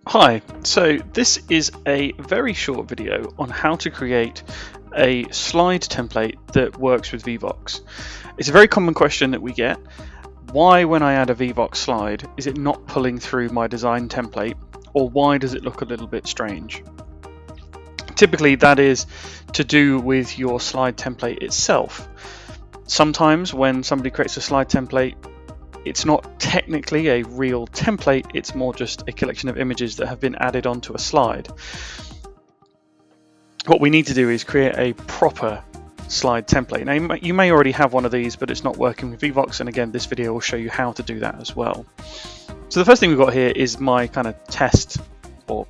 Hi, so this is a very short video on how to create a slide template that works with Vevox. It's a very common question that we get. Why, when I add a Vevox slide, is it not pulling through my design template, or why does it look a little bit strange? Typically that is to do with your slide template itself. Sometimes when somebody creates a slide template, it's not technically a real template, it's more just a collection of images that have been added onto a slide. What we need to do is create a proper slide template. Now you may already have one of these, but it's not working with Vevox, and again this video will show you how to do that as well. So the first thing we've got here is my kind of test or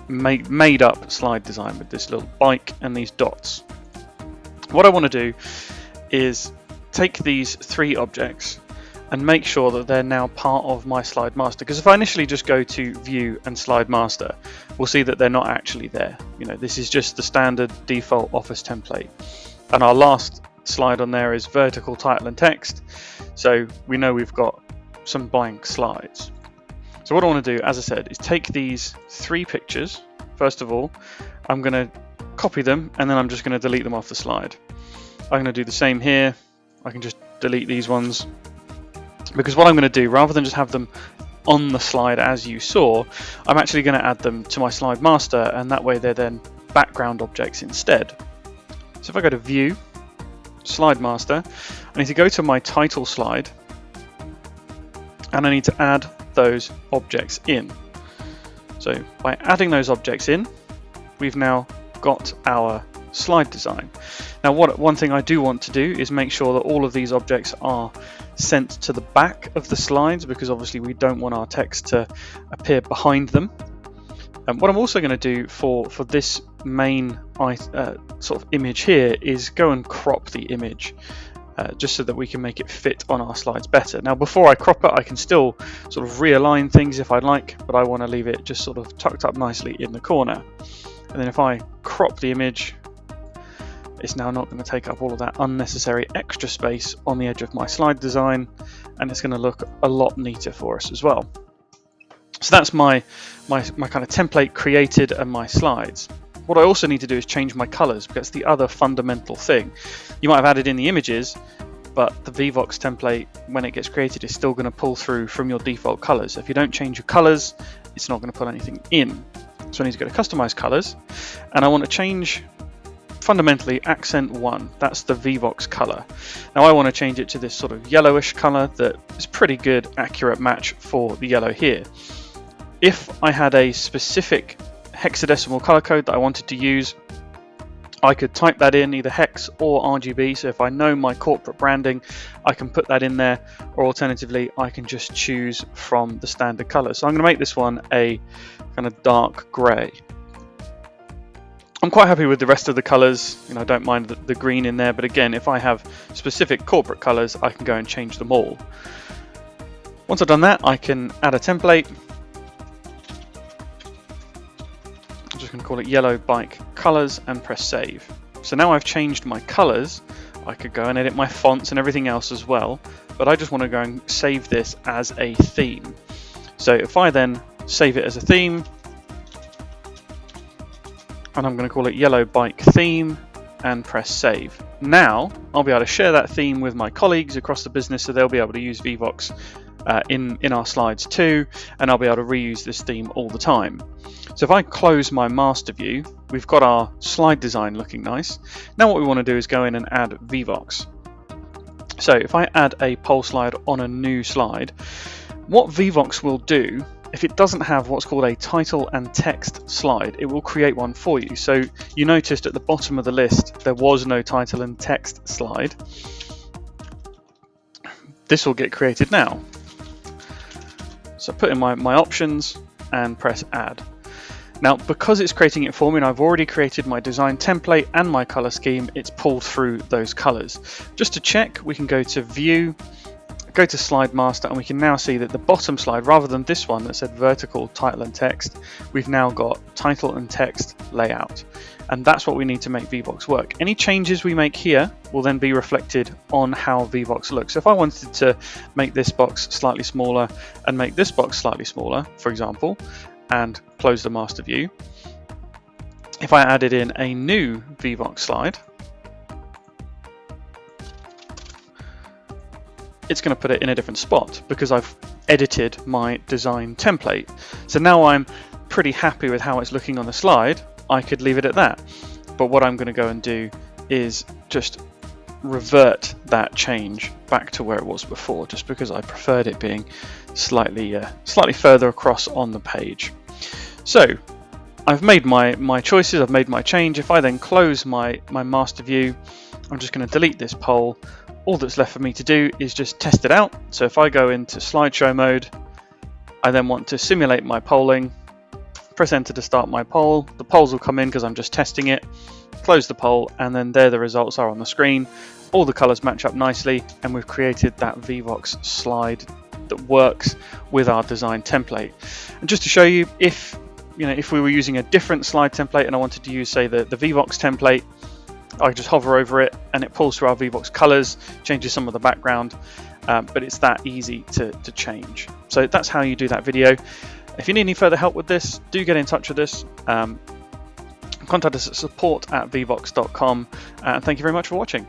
made up slide design with this little bike and these dots. What I want to do is take these three objects and make sure that they're now part of my slide master, because if I initially just go to view and slide master, we'll see that they're not actually there. This is just the standard default Office template, and our last slide on there is vertical title and text, so we know we've got some blank slides. So what I want to do, as I said, is take these three pictures. First of all, I'm going to copy them and then I'm just going to delete them off the slide. I'm going to do the same here. I can just delete these ones, because what I'm going to do, rather than just have them on the slide as you saw, I'm actually going to add them to my slide master, and that way they're then background objects instead. So if I go to view, slide master, I need to go to my title slide and I need to add those objects in. So by adding those objects in, we've now got our slide design. Now one thing I do want to do is make sure that all of these objects are sent to the back of the slides, because obviously we don't want our text to appear behind them. And what I'm also going to do for this main sort of image here is go and crop the image, just so that we can make it fit on our slides better. Now before I crop it, I can still sort of realign things if I'd like, but I want to leave it just sort of tucked up nicely in the corner. And then if I crop the image, it's now not going to take up all of that unnecessary extra space on the edge of my slide design, and it's going to look a lot neater for us as well. So that's my kind of template created and my slides. What I also need to do is change my colors, because that's the other fundamental thing. You might have added in the images, but the Vevox template, when it gets created, is still going to pull through from your default colors. So if you don't change your colors, it's not going to put anything in. So I need to go to customize colors, and I want to change fundamentally accent 1, that's the Vevox color. Now I want to change it to this sort of yellowish color that is pretty good, accurate match for the yellow here. If I had a specific hexadecimal color code that I wanted to use, I could type that in either hex or RGB. So if I know my corporate branding, I can put that in there, or alternatively I can just choose from the standard color. So I'm going to make this one a kind of dark gray. I'm quite happy with the rest of the colors. I don't mind the green in there, but again, if I have specific corporate colors, I can go and change them all. Once I've done that, I can add a template. I'm just going to call it yellow bike colors and press save. So now I've changed my colors. I could go and edit my fonts and everything else as well, but I just want to go and save this as a theme. So if I then save it as a theme, and I'm going to call it yellow bike theme and press save. Now I'll be able to share that theme with my colleagues across the business, so they'll be able to use Vevox in our slides too, and I'll be able to reuse this theme all the time. So if I close my master view, we've got our slide design looking nice. Now what we want to do is go in and add Vevox. So if I add a poll slide on a new slide, what Vevox will do, if it doesn't have what's called a title and text slide, it will create one for you. So you noticed at the bottom of the list there was no title and text slide. This will get created now. So put in my options and press add. Now because it's creating it for me and I've already created my design template and my color scheme, it's pulled through those colors. Just to check, we can go to view, go to slide master, and we can now see that the bottom slide, rather than this one that said vertical title and text, we've now got title and text layout. And that's what we need to make Vevox work. Any changes we make here will then be reflected on how Vevox looks. So if I wanted to make this box slightly smaller and make this box slightly smaller, for example, and close the master view, if I added in a new Vevox slide, it's going to put it in a different spot because I've edited my design template. So now I'm pretty happy with how it's looking on the slide. I could leave it at that. But what I'm going to go and do is just revert that change back to where it was before, just because I preferred it being slightly further across on the page. So I've made my choices, I've made my change. If I then close my master view, I'm just going to delete this poll. All that's left for me to do is just test it out. So if I go into slideshow mode, I then want to simulate my polling, press enter to start my poll. The polls will come in because I'm just testing it. Close the poll, and then there the results are on the screen. All the colors match up nicely, and we've created that Vevox slide that works with our design template. And just to show you, if we were using a different slide template and I wanted to use, say, the Vevox template, I just hover over it and it pulls through our Vevox colors, changes some of the background, but it's that easy to change. So that's how you do that video. If you need any further help with this, do get in touch with us. Contact us at support@vevox.com, and thank you very much for watching.